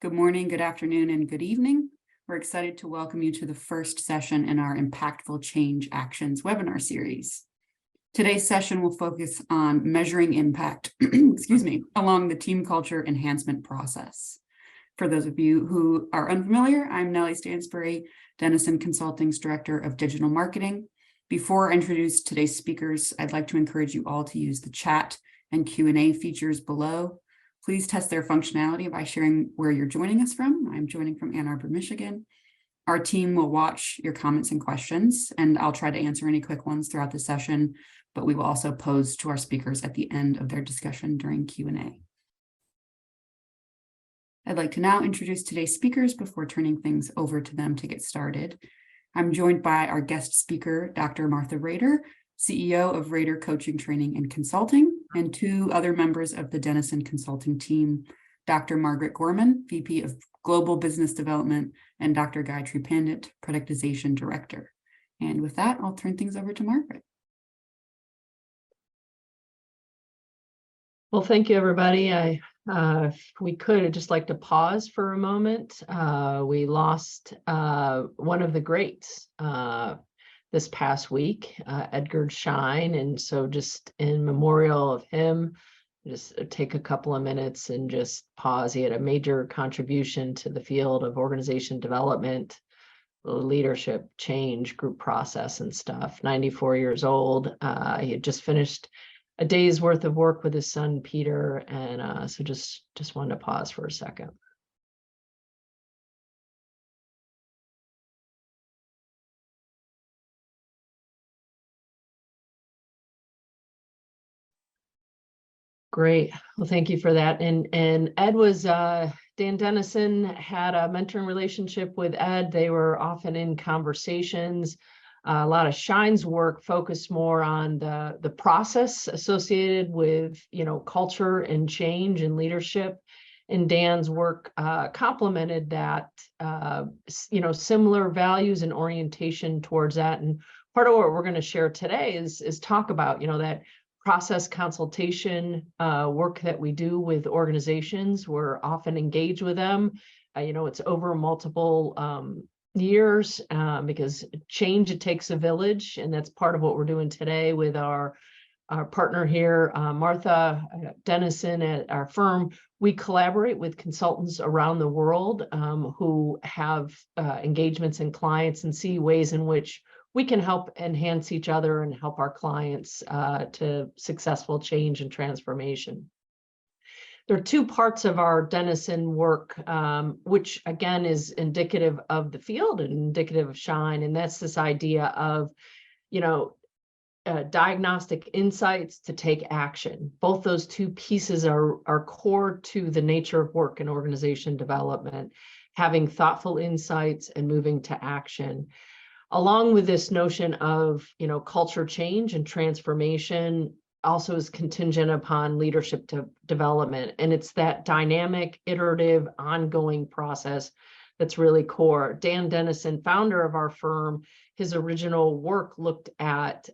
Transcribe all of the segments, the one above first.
Good morning, good afternoon, and good evening. We're excited to welcome you to the first session in our Impactful Change Actions webinar series. Today's session will focus on measuring impact, along the team culture enhancement process. For those of you who are unfamiliar, I'm Nellie Stansbury, Denison Consulting's Director of Digital Marketing. Before I introduce today's speakers, I'd like to encourage you all to use the chat and Q&A features below. Please test their functionality by sharing where you're joining us from. I'm joining from Ann Arbor, Michigan. Our team will watch your comments and questions, and I'll try to answer any quick ones throughout the session, but we will also pose to our speakers at the end of their discussion during Q&A. I'd like to now introduce today's speakers before turning things over to them to get started. I'm joined by our guest speaker, Dr. Martha Rader, CEO of Rader Coaching, Training, and Consulting, and two other members of the Denison Consulting team, Dr. Margaret Gorman, VP of Global Business Development, and Dr. Gayatri Pandit, Prioritization Director. And with that, I'll turn things over to Margaret. Well, thank you, everybody. If we could, I'd just like to pause for a moment. We lost one of the greats this past week, Edgar Schein. And so just in memorial of him, just take a couple of minutes and just pause. He had a major contribution to the field of organization development, leadership, change, group process and stuff. 94 years old. He had just finished a day's worth of work with his son, Peter. And so just wanted to pause for a second. Great. Well, thank you for that. And Ed was, Dan Denison had a mentoring relationship with Ed. They were often in conversations. A lot of Schein's work focused more on the process associated with, culture and change and leadership. And Dan's work complemented that, similar values and orientation towards that. And part of what we're going to share today is talk about, that process consultation work that we do with organizations. We're often engaged with them. It's over multiple years because change, it takes a village. And that's part of what we're doing today with our partner here, Martha Denison at our firm. We collaborate with consultants around the world who have engagements and clients and see ways in which we can help enhance each other and help our clients to successful change and transformation. There are two parts of our Denison work, which again is indicative of the field and indicative of Schein, and that's this idea of, diagnostic insights to take action. Both those two pieces are core to the nature of work in organization development, having thoughtful insights and moving to action. Along with this notion of, culture change and transformation also is contingent upon leadership development. And it's that dynamic, iterative, ongoing process that's really core. Dan Denison, founder of our firm, his original work looked at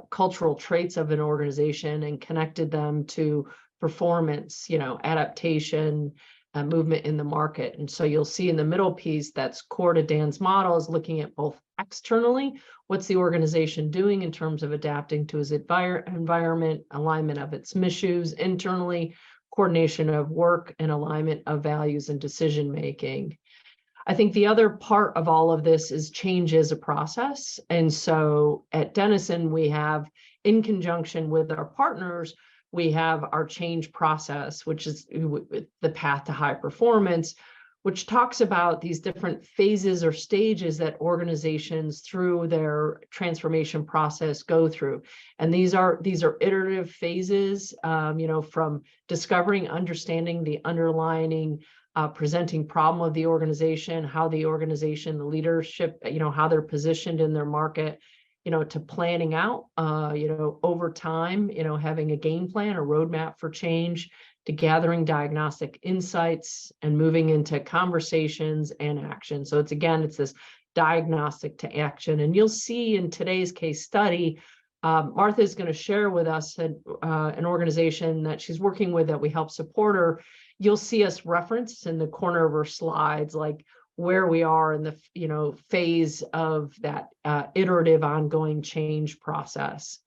cultural traits of an organization and connected them to performance, adaptation, movement in the market. And so you'll see in the middle piece that's core to Dan's model is looking at both externally, what's the organization doing in terms of adapting to its environment, alignment of its missions, internally, coordination of work and alignment of values and decision making. I think the other part of all of this is change as a process. And so at Denison, we have, in conjunction with our partners, we have our change process, which is the path to high performance, which talks about these different phases or stages that organizations through their transformation process go through. And these are iterative phases, from discovering, understanding the underlying presenting problem of the organization, how the organization, the leadership, how they're positioned in their market, to planning out, over time, having a game plan, a roadmap for change, to gathering diagnostic insights and moving into conversations and action. So it's this diagnostic to action. And you'll see in today's case study, Martha is going to share with us an organization that she's working with that we help support her, you'll see us reference in the corner of our slides, like where we are in the phase of that iterative ongoing change process.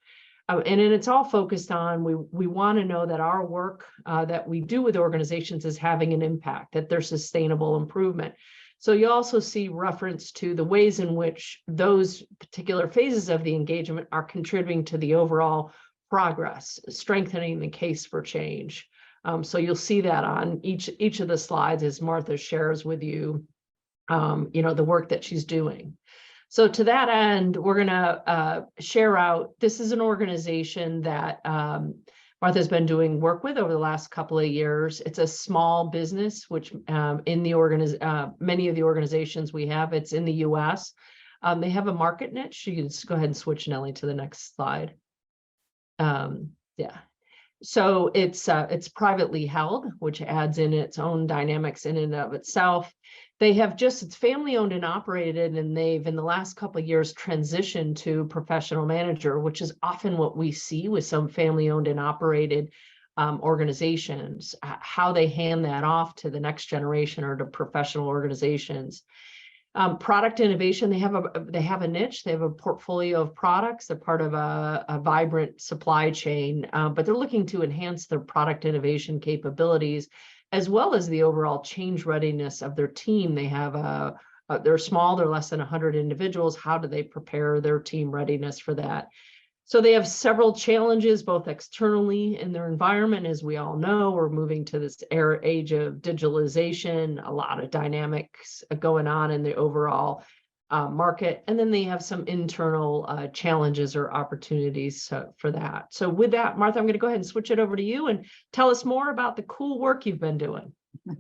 And then it's all focused on, we want to know that our work that we do with organizations is having an impact, that there's sustainable improvement. So you also see reference to the ways in which those particular phases of the engagement are contributing to the overall progress, strengthening the case for change. So you'll see that on each of the slides as Martha shares with you, the work that she's doing. So to that end, we're going to share out, this is an organization that Martha's been doing work with over the last couple of years. It's a small business, which in the many of the organizations we have, it's in the US. They have a market niche. You can just go ahead and switch, Nellie, to the next slide. Yeah. So it's privately held, which adds in its own dynamics in and of itself. It's family owned and operated, and they've in the last couple of years transitioned to professional manager, which is often what we see with some family owned and operated organizations, how they hand that off to the next generation or to professional organizations. Product innovation, they have a niche, they have a portfolio of products, they're part of a vibrant supply chain, but they're looking to enhance their product innovation capabilities, as well as the overall change readiness of their team. They have they're small, they're less than 100 individuals. How do they prepare their team readiness for that? So they have several challenges, both externally in their environment. As we all know, we're moving to this age of digitalization, a lot of dynamics going on in the overall market. And then they have some internal challenges or opportunities for that. So with that, Martha, I'm going to go ahead and switch it over to you and tell us more about the cool work you've been doing.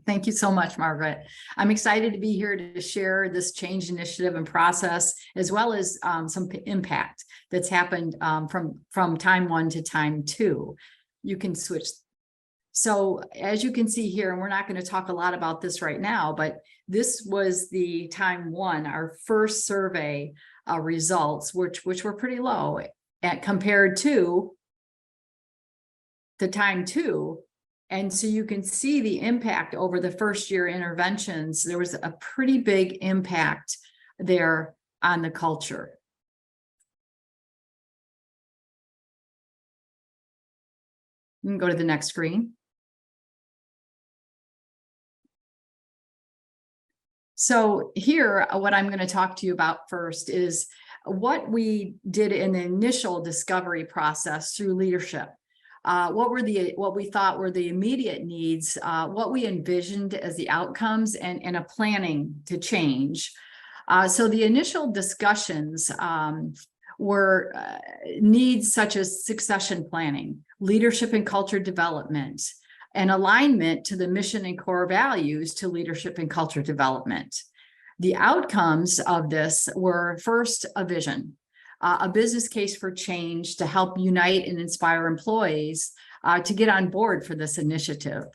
Thank you so much, Margaret. I'm excited to be here to share this change initiative and process, as well as some impact that's happened from time 1 to time 2. You can switch. So as you can see here, and we're not going to talk a lot about this right now, but this was the time 1, our first survey results, which were pretty low compared to the time 2. And so you can see the impact over the first year interventions. There was a pretty big impact there on the culture. You can go to the next screen. So here, what I'm going to talk to you about first is what we did in the initial discovery process through leadership. What we thought were the immediate needs, what we envisioned as the outcomes, and a planning to change. So the initial discussions were needs such as succession planning, leadership and culture development, and alignment to the mission and core values to leadership and culture development. The outcomes of this were first a vision, a business case for change to help unite and inspire employees to get on board for this initiative.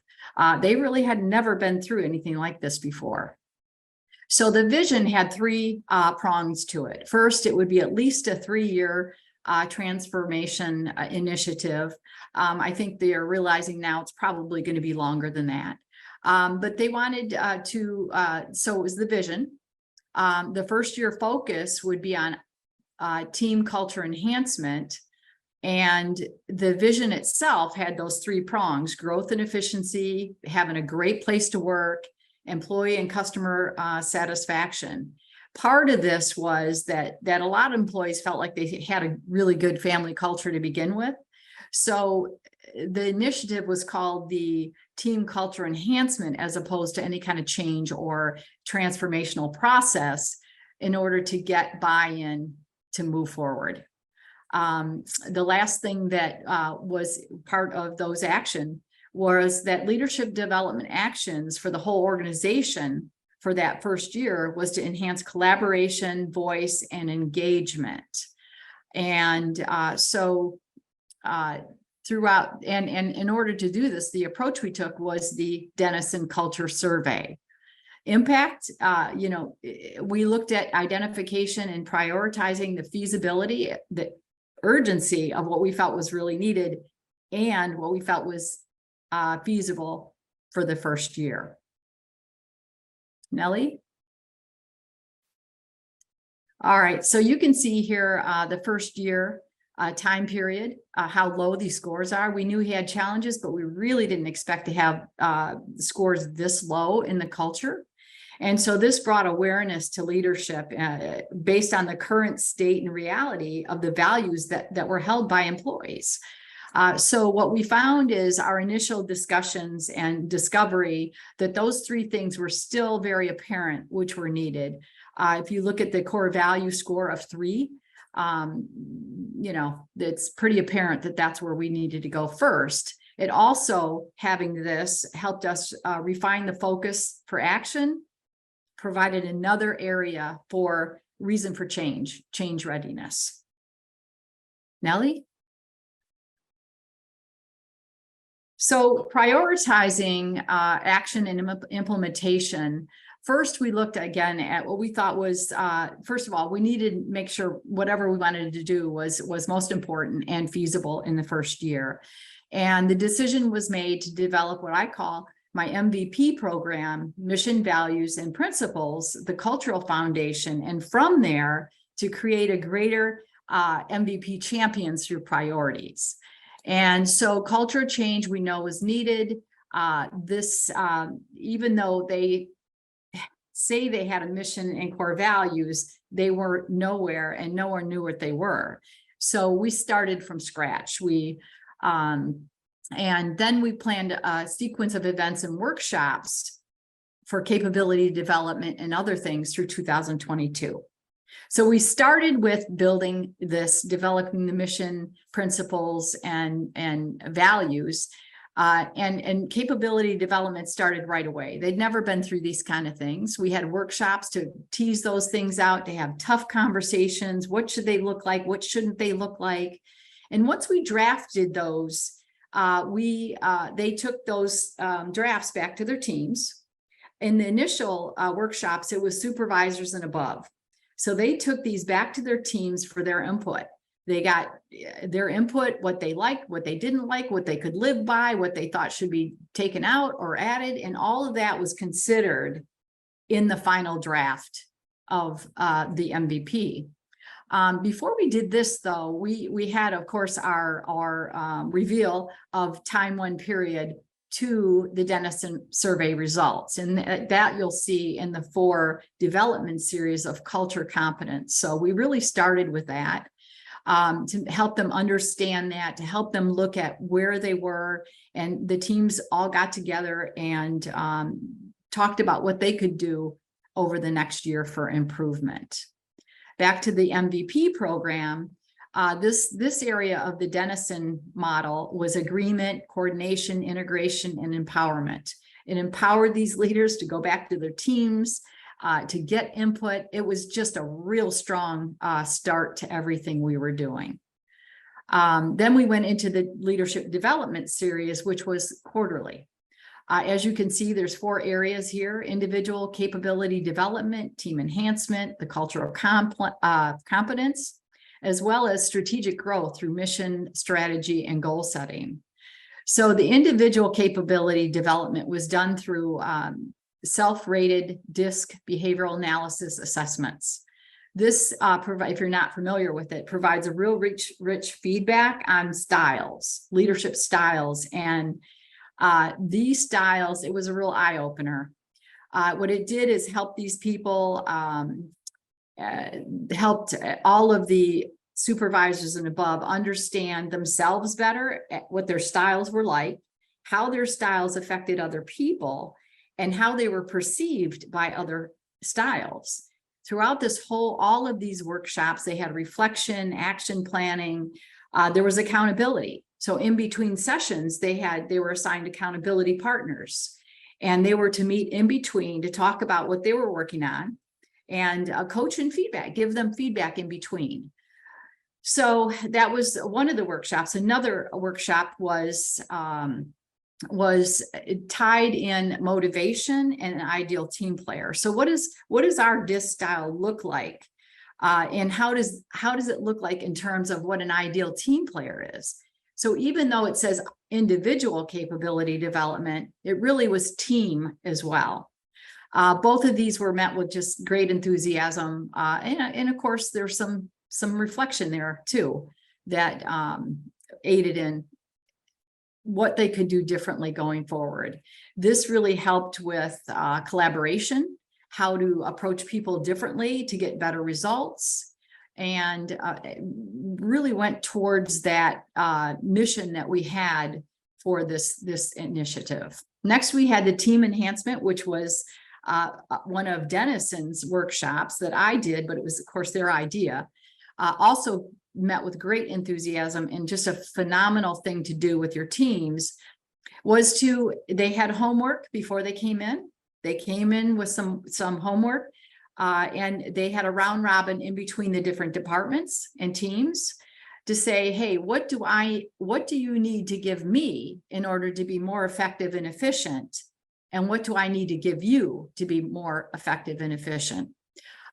They really had never been through anything like this before. So the vision had 3 prongs to it. First, it would be at least a 3-year transformation initiative. I think they are realizing now it's probably going to be longer than that. But they wanted so it was the vision. The first year focus would be on team culture enhancement, and the vision itself had those 3 prongs: growth and efficiency, having a great place to work, employee and customer satisfaction. Part of this was that a lot of employees felt like they had a really good family culture to begin with. So the initiative was called the Team Culture Enhancement, as opposed to any kind of change or transformational process, in order to get buy-in to move forward. The last thing that was part of those action was that leadership development actions for the whole organization for that first year was to enhance collaboration, voice, and engagement. And throughout, and in order to do this, the approach we took was the Denison Culture Survey. Impact, we looked at identification and prioritizing the feasibility, the urgency of what we felt was really needed and what we felt was feasible for the first year. Nellie? All right, so you can see here the first year time period, how low these scores are. We knew he had challenges, but we really didn't expect to have scores this low in the culture. And so this brought awareness to leadership based on the current state and reality of the values that were held by employees. So what we found is our initial discussions and discovery that those three things were still very apparent, which were needed. If you look at the core value score of 3, you know, it's pretty apparent that that's where we needed to go first. It also, having this, helped us refine the focus for action, provided another area for reason for change readiness. Nellie? So prioritizing action and implementation. First, we looked again at what we thought was, first of all, we needed to make sure whatever we wanted to do was most important and feasible in the first year. And the decision was made to develop what I call my MVP program, mission, values, and principles, the cultural foundation, and from there to create a greater MVP champions through priorities. And so culture change we know is needed. Even though they say they had a mission and core values, they were nowhere and no one knew what they were. So we started from scratch. And then we planned a sequence of events and workshops for capability development and other things through 2022. So we started with building this, developing the mission, principles, and values. And capability development started right away. They'd never been through these kind of things. We had workshops to tease those things out, to have tough conversations. What should they look like? What shouldn't they look like? And once we drafted those, they took those drafts back to their teams. In the initial workshops, it was supervisors and above. So they took these back to their teams for their input. They got their input, what they liked, what they didn't like, what they could live by, what they thought should be taken out or added. And all of that was considered in the final draft of the MVP. Before we did this, though, we had, of course, our reveal of time one period to the Denison survey results. And that you'll see in the 4 development series of culture competence. So we really started with that to help them understand that, to help them look at where they were. And the teams all got together and talked about what they could do over the next year for improvement. Back to the MVP program, this area of the Denison model was agreement, coordination, integration, and empowerment. It empowered these leaders to go back to their teams, to get input. It was just a real strong start to everything we were doing. Then we went into the leadership development series, which was quarterly. As you can see, there's 4 areas here: individual capability development, team enhancement, the cultural competence, as well as strategic growth through mission, strategy, and goal setting. So the individual capability development was done through self-rated DISC behavioral analysis assessments. This, if you're not familiar with it, provides a real rich feedback on styles, leadership styles, and these styles, it was a real eye-opener. What it did is help these people, helped all of the supervisors and above understand themselves better, what their styles were like, how their styles affected other people, and how they were perceived by other styles. Throughout all of these workshops, they had reflection, action planning, there was accountability. So in between sessions, they were assigned accountability partners, and they were to meet in between to talk about what they were working on and coach and feedback, give them feedback in between. So that was one of the workshops. Another workshop was tied in motivation and an ideal team player. So what does our DISC style look like? And how does it look like in terms of what an ideal team player is? So even though it says individual capability development, it really was team as well. Both of these were met with just great enthusiasm. And of course, there's some reflection there too that aided in what they could do differently going forward. This really helped with collaboration, how to approach people differently to get better results, and really went towards that mission that we had for this initiative. Next, we had the team enhancement, which was one of Denison's workshops that I did, but it was, of course, their idea. Also met with great enthusiasm, and just a phenomenal thing to do with your teams was they had homework before they came in. They came in with some homework, and they had a round robin in between the different departments and teams to say, hey, what do you need to give me in order to be more effective and efficient? And what do I need to give you to be more effective and efficient?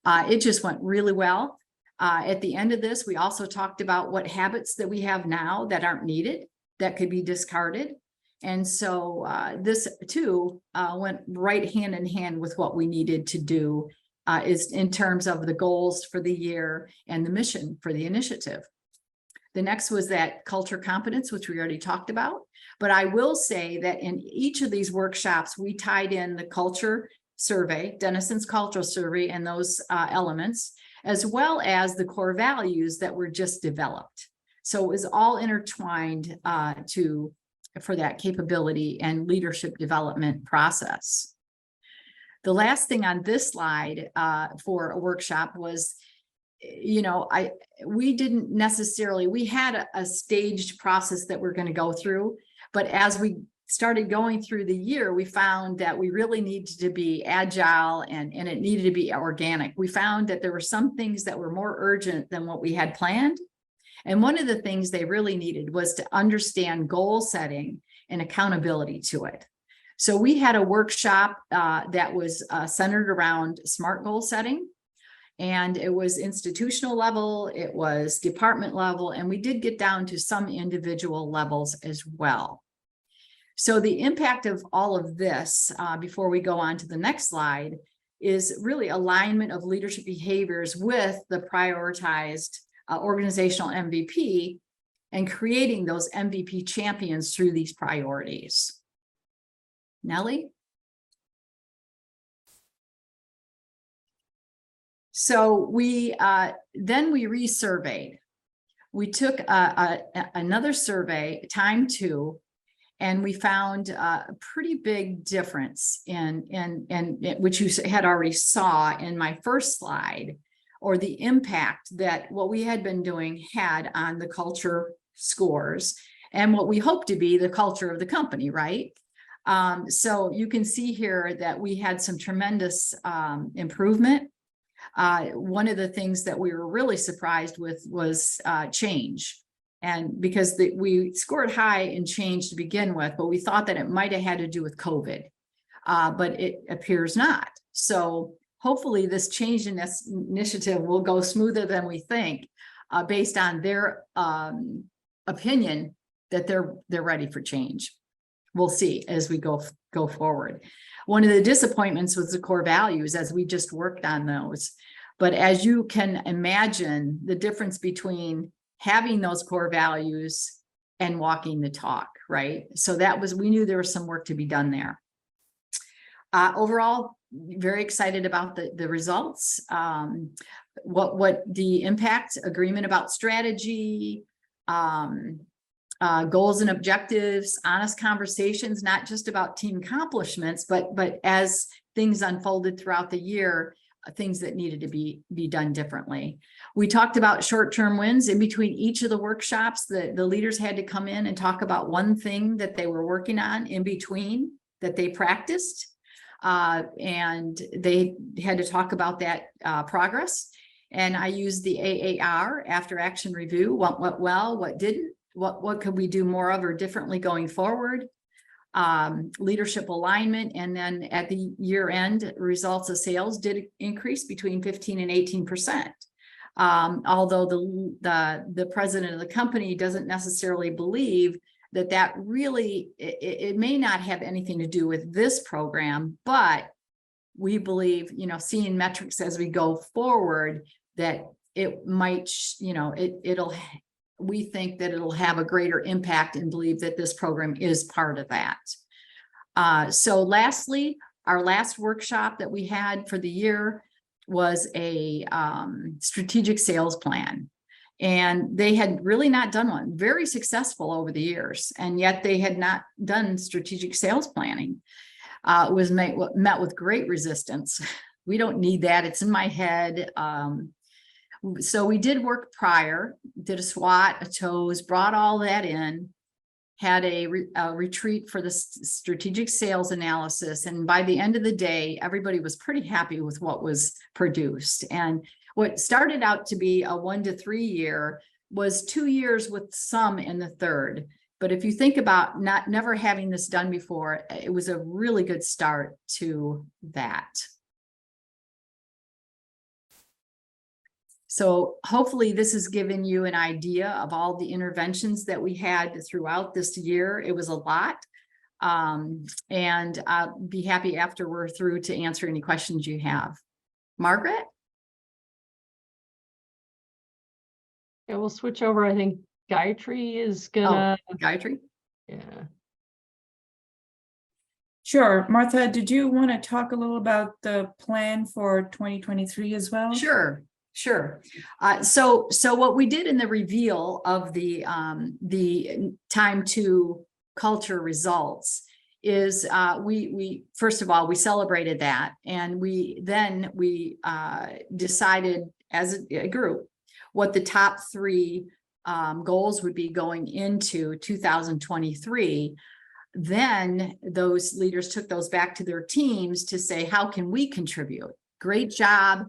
It just went really well. At the end of this, we also talked about what habits that we have now that aren't needed, that could be discarded. And so this too went right hand in hand with what we needed to do is in terms of the goals for the year and the mission for the initiative. The next was that culture competence, which we already talked about. But I will say that in each of these workshops, we tied in the culture survey, Denison's cultural survey, and those elements, as well as the core values that were just developed. So it was all intertwined for that capability and leadership development process. The last thing on this slide for a workshop was, we didn't necessarily, we had a staged process that we're going to go through, but as we started going through the year, we found that we really needed to be agile and it needed to be organic. We found that there were some things that were more urgent than what we had planned. And one of the things they really needed was to understand goal setting and accountability to it. So we had a workshop that was centered around SMART goal setting. And it was institutional level, it was department level, and we did get down to some individual levels as well. So the impact of all of this, before we go on to the next slide, is really alignment of leadership behaviors with the prioritized organizational MVP and creating those MVP champions through these priorities. Nellie? So then we resurveyed. We took another survey, time 2, and we found a pretty big difference in which you had already saw in my first slide, or the impact that what we had been doing had on the culture scores and what we hope to be the culture of the company, right? So you can see here that we had some tremendous improvement. One of the things that we were really surprised with was change. And because we scored high in change to begin with, but we thought that it might have had to do with COVID, but it appears not. So hopefully this change in this initiative will go smoother than we think, based on their opinion that they're ready for change. We'll see as we go forward. One of the disappointments was the core values, as we just worked on those. But as you can imagine, the difference between having those core values and walking the talk, right? So we knew there was some work to be done there. Overall, very excited about the results. What the impact, agreement about strategy, goals and objectives, honest conversations, not just about team accomplishments, but as things unfolded throughout the year, things that needed to be done differently. We talked about short-term wins. In between each of the workshops, the leaders had to come in and talk about one thing that they were working on in between that they practiced. And they had to talk about that progress. And I used the AAR, after action review, what went well, what didn't, what could we do more of or differently going forward, leadership alignment, and then at the year end, results of sales did increase between 15 and 18%. Although the president of the company doesn't necessarily believe that really, it may not have anything to do with this program, but we believe, seeing metrics as we go forward, that it might, we think that it'll have a greater impact and believe that this program is part of that. So lastly, our last workshop that we had for the year was a strategic sales plan. And they had really not done one. Very successful over the years, and yet they had not done strategic sales planning. It was met with great resistance. We don't need that. It's in my head. So we did work prior, did a SWOT, a TOES, brought all that in, had a retreat for the strategic sales analysis. And by the end of the day, everybody was pretty happy with what was produced. And what started out to be a 1 to 3 year was 2 years with some in the third. But if you think about never having this done before, it was a really good start to that. So hopefully this has given you an idea of all the interventions that we had throughout this year. It was a lot. And I'll be happy after we're through to answer any questions you have. Margaret? Yeah, we'll switch over. I think Gayatri is gonna. Gayatri? Yeah. Sure. Martha, did you want to talk a little about the plan for 2023 as well? Sure. So what we did in the reveal of the time to culture results is we first of all, we celebrated that, and we decided as a group what the top 3 goals would be going into 2023. Then those leaders took those back to their teams to say, how can we contribute? Great job.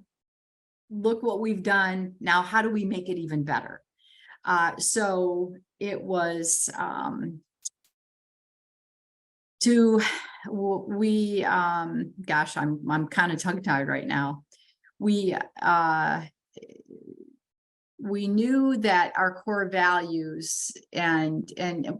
Look what we've done. Now, how do we make it even better? So it was gosh, I'm kind of tongue-tied right now. We knew that our core values and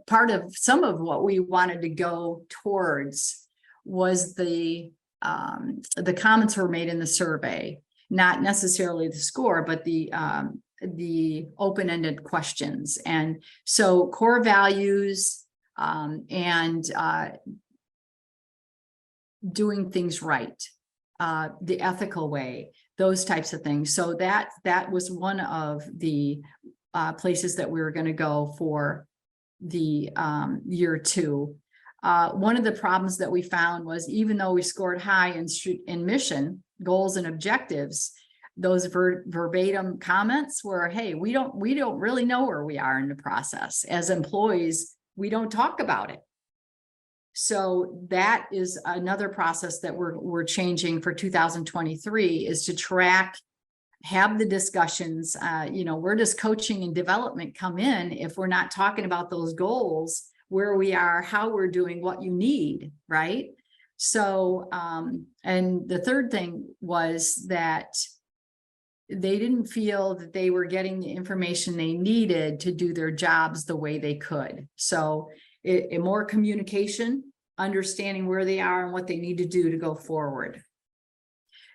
part of some of what we wanted to go towards was the comments were made in the survey, not necessarily the score, but the open-ended questions. And so core values and doing things right, the ethical way, those types of things. So that was one of the places that we were going to go for the year 2. One of the problems that we found was, even though we scored high in mission goals and objectives, those verbatim comments were, hey, we don't really know where we are in the process. As employees, we don't talk about it. So that is another process that we're changing for 2023, is to track, have the discussions. Where does coaching and development come in if we're not talking about those goals, where we are, how we're doing, what you need, right? So, and the third thing was that they didn't feel that they were getting the information they needed to do their jobs the way they could. So more communication, understanding where they are and what they need to do to go forward.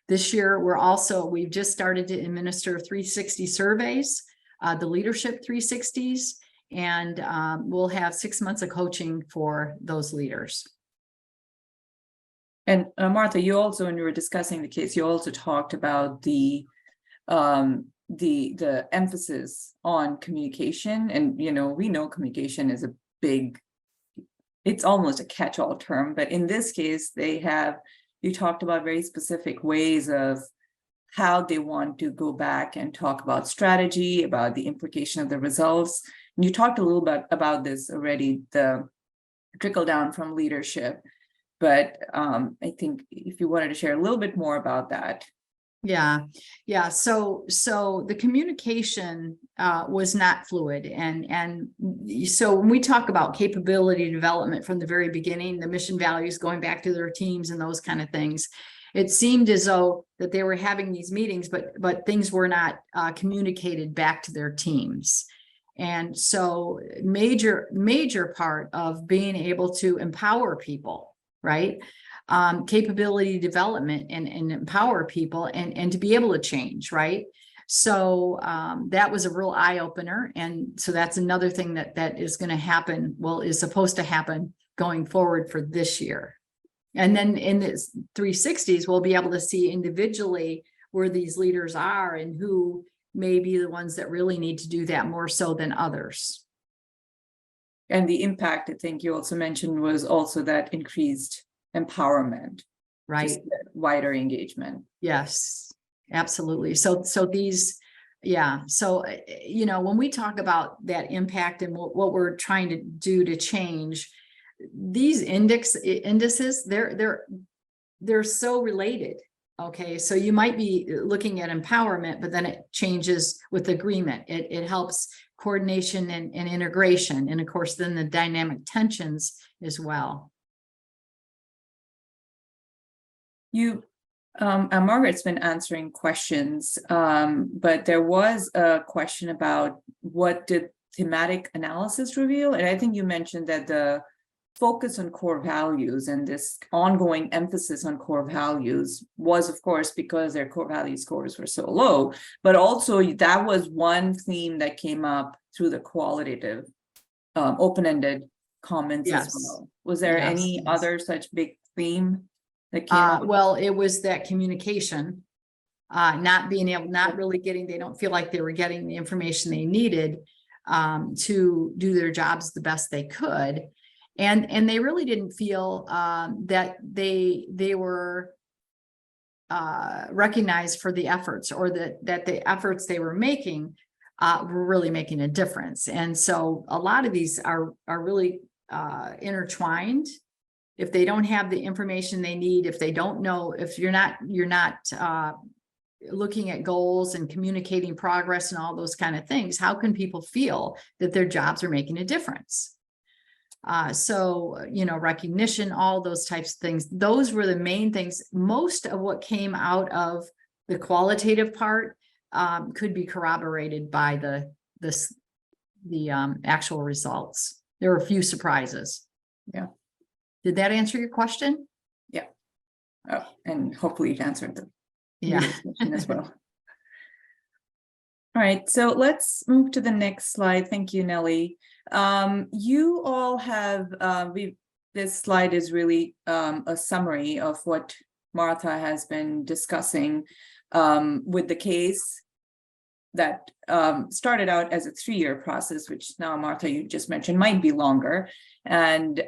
This year, we've just started to administer 360 surveys, the leadership 360s, and we'll have 6 months of coaching for those leaders. And Martha, you also, when you were discussing the case, you also talked about the emphasis on communication. And, we know communication is a big, it's almost a catch-all term, but in this case, you talked about very specific ways of how they want to go back and talk about strategy, about the implication of the results. And you talked a little bit about this already, the trickle down from leadership, but I think if you wanted to share a little bit more about that. Yeah. So the communication was not fluid, and so when we talk about capability development from the very beginning, the mission values going back to their teams and those kind of things, it seemed as though that they were having these meetings, but things were not communicated back to their teams. And so major part of being able to empower people, right? Capability development and empower people and to be able to change, right? So that was a real eye opener. And so that's another thing that is going to happen, well, is supposed to happen going forward for this year. And then in the 360s, we'll be able to see individually where these leaders are and who may be the ones that really need to do that more so than others. And the impact, I think you also mentioned, was also that increased empowerment, Right. just wider engagement. Yes, absolutely. So these, yeah. So, when we talk about that impact and what we're trying to do to change, these indices, they're so related. Okay, so you might be looking at empowerment, but then it changes with agreement. It helps coordination and integration. And of course, then the dynamic tensions as well. Margaret's been answering questions, but there was a question about what did thematic analysis reveal? And I think you mentioned that the focus on core values and this ongoing emphasis on core values was, of course, because their core value scores were so low, but also that was one theme that came up through the qualitative, open-ended comments as well. Was there any other such big theme that came up? Well, it was that communication, not really getting, they don't feel like they were getting the information they needed to do their jobs the best they could. And they really didn't feel that they were recognized for the efforts, or that the efforts they were making were really making a difference. And so a lot of these are really intertwined. If they don't have the information they need, if they don't know, if you're not looking at goals and communicating progress and all those kind of things, how can people feel that their jobs are making a difference? So, recognition, all those types of things, those were the main things. Most of what came out of the qualitative part could be corroborated by the actual results. There were a few surprises. Yeah. Did that answer your question? Yeah. Oh, and hopefully it answered the question as well. All right, so let's move to the next slide. Thank you, Nellie. You all have, this slide is really a summary of what Martha has been discussing with the case that started out as a 3-year process, which now, Martha, you just mentioned might be longer. And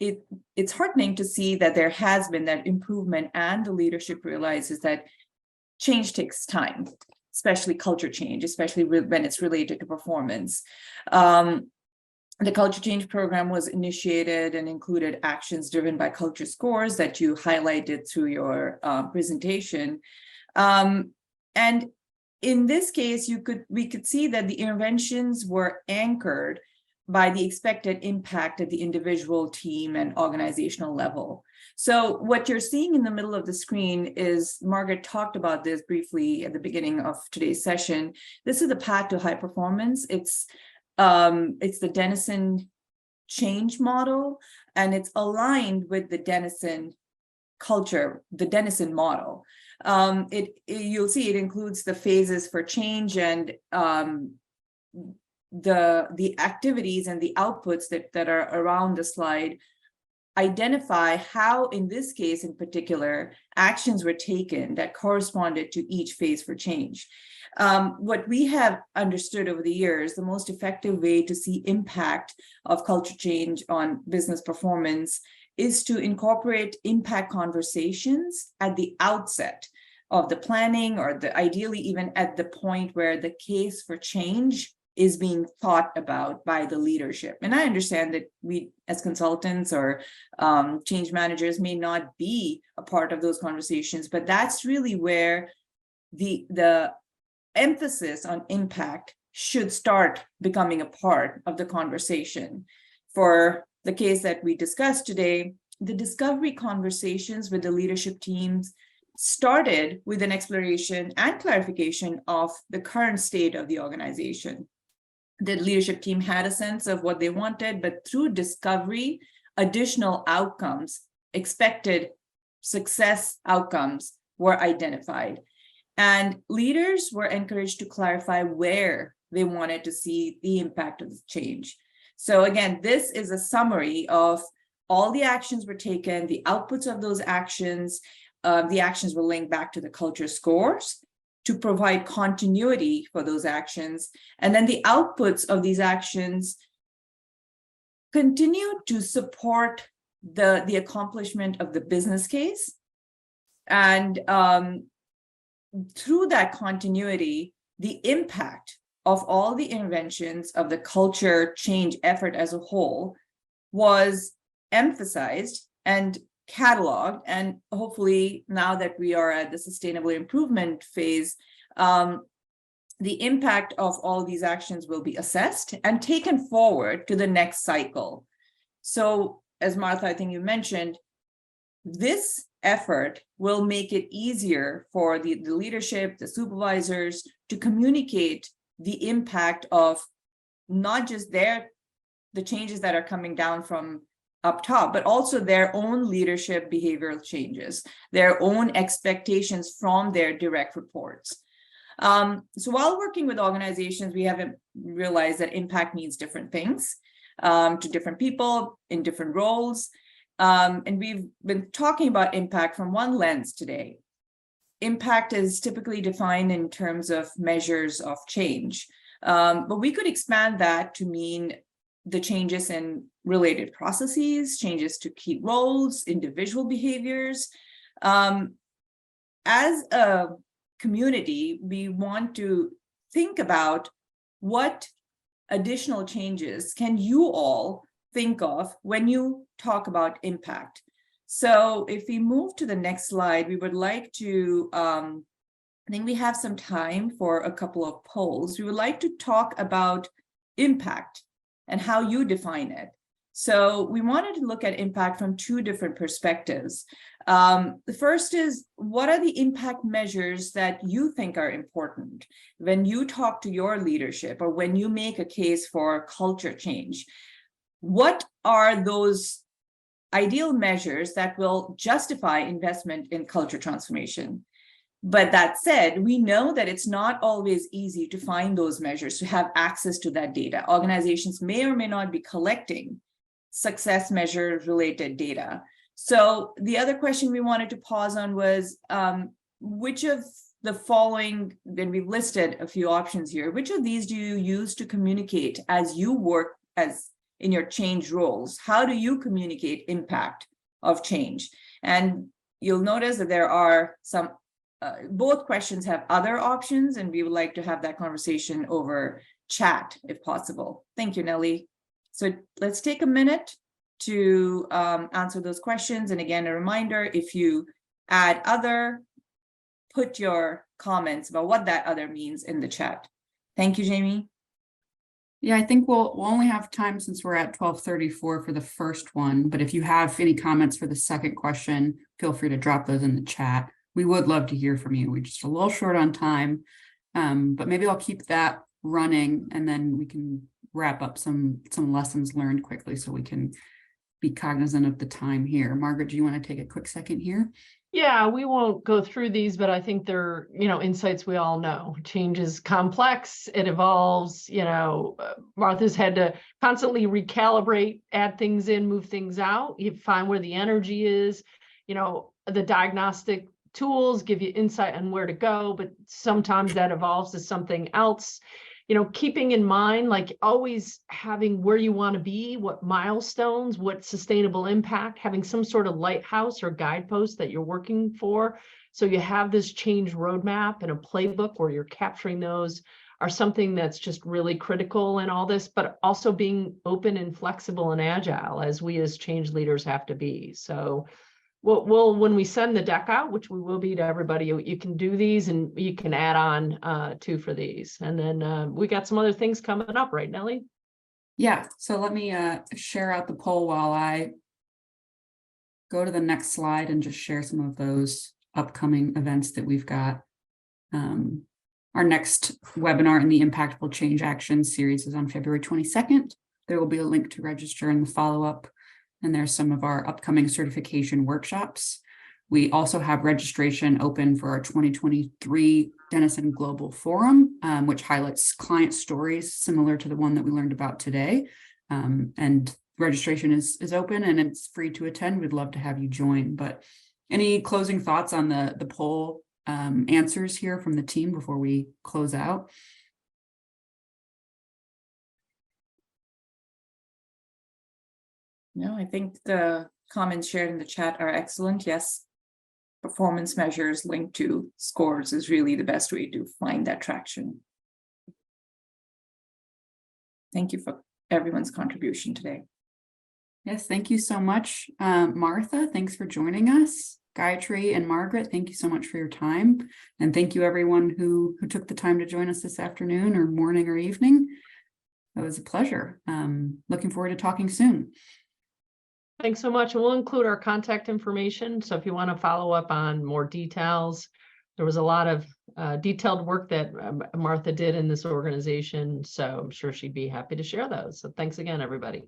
it's heartening to see that there has been that improvement, and the leadership realizes that change takes time, especially culture change, especially when it's related to performance. The culture change program was initiated and included actions driven by culture scores that you highlighted through your presentation. And in this case, we could see that the interventions were anchored by the expected impact at the individual, team, and organizational level. So what you're seeing in the middle of the screen is, Margaret talked about this briefly at the beginning of today's session. This is the path to high performance. It's the Denison change model, and it's aligned with the Denison culture, the Denison model. You'll see it includes the phases for change, and the activities and the outputs that are around the slide identify how, in this case in particular, actions were taken that corresponded to each phase for change. What we have understood over the years, the most effective way to see impact of culture change on business performance is to incorporate impact conversations at the outset of the planning, or ideally even at the point where the case for change is being thought about by the leadership. And I understand that we, as consultants or change managers, may not be a part of those conversations, but that's really where the emphasis on impact should start becoming a part of the conversation. For the case that we discussed today, the discovery conversations with the leadership teams started with an exploration and clarification of the current state of the organization. The leadership team had a sense of what they wanted, but through discovery, additional outcomes, expected success outcomes were identified. And leaders were encouraged to clarify where they wanted to see the impact of the change. So again, this is a summary of all the actions were taken, the outputs of those actions. The actions were linked back to the culture scores to provide continuity for those actions. And then the outputs of these actions continue to support the accomplishment of the business case. And through that continuity, the impact of all the interventions of the culture change effort as a whole was emphasized and cataloged. And hopefully now that we are at the sustainable improvement phase, the impact of all these actions will be assessed and taken forward to the next cycle. So as Martha, I think you mentioned, this effort will make it easier for the leadership, the supervisors to communicate the impact of not just the changes that are coming down from up top, but also their own leadership behavioral changes, their own expectations from their direct reports. So while working with organizations, we haven't realized that impact means different things to different people in different roles. And we've been talking about impact from one lens today. Impact is typically defined in terms of measures of change, but we could expand that to mean the changes in related processes, changes to key roles, individual behaviors. As a community, we want to think about what additional changes can you all think of when you talk about impact. So if we move to the next slide, we would like to, I think we have some time for a couple of polls. We would like to talk about impact and how you define it. So we wanted to look at impact from two different perspectives. The first is, what are the impact measures that you think are important when you talk to your leadership or when you make a case for culture change? What are those ideal measures that will justify investment in culture transformation? But that said, we know that it's not always easy to find those measures, to have access to that data. Organizations may or may not be collecting success measure related data. So the other question we wanted to pause on was, which of the following, then we've listed a few options here, which of these do you use to communicate as you work as in your change roles? How do you communicate impact of change? And you'll notice that there are some, both questions have other options, and we would like to have that conversation over chat if possible. Thank you, Nellie. So let's take a minute to answer those questions. And again, a reminder, if you add other, put your comments about what that other means in the chat. Thank you, Jamie. Yeah, I think we'll only have time since we're at 12:34 for the first one, but if you have any comments for the second question, feel free to drop those in the chat. We would love to hear from you. We're just a little short on time, but maybe I'll keep that running and then we can wrap up some lessons learned quickly so we can be cognizant of the time here. Margaret, do you want to take a quick second here? Yeah, we won't go through these, but I think they're, insights we all know. Change is complex, it evolves, Martha's had to constantly recalibrate, add things in, move things out. You find where the energy is, the diagnostic tools give you insight on where to go, but sometimes that evolves to something else. Keeping in mind, like always having where you want to be, what milestones, what sustainable impact, having some sort of lighthouse or guidepost that you're working for. So you have this change roadmap and a playbook where you're capturing those are something that's just really critical in all this, but also being open and flexible and agile as we as change leaders have to be. So we'll when we send the deck out, which we will be to everybody, you can do these and you can add on too for these. And then we got some other things coming up, right, Nellie? Yeah, so let me share out the poll while I go to the next slide and just share some of those upcoming events that we've got. Our next webinar in the Impactful Change Action series is on February 22nd. There will be a link to register in the follow-up, and there's some of our upcoming certification workshops. We also have registration open for our 2023 Denison Global Forum, which highlights client stories similar to the one that we learned about today. And registration is open and it's free to attend. We'd love to have you join. But any closing thoughts on the poll answers here from the team before we close out? No, I think the comments shared in the chat are excellent. Yes, performance measures linked to scores is really the best way to find that traction. Thank you for everyone's contribution today. Yes, thank you so much. Martha, thanks for joining us. Gayatri and Margaret, thank you so much for your time. And thank you everyone who took the time to join us this afternoon or morning or evening. It was a pleasure. Looking forward to talking soon. Thanks so much. And we'll include our contact information. So if you want to follow up on more details, there was a lot of detailed work that Martha did in this organization. So I'm sure she'd be happy to share those. So thanks again, everybody.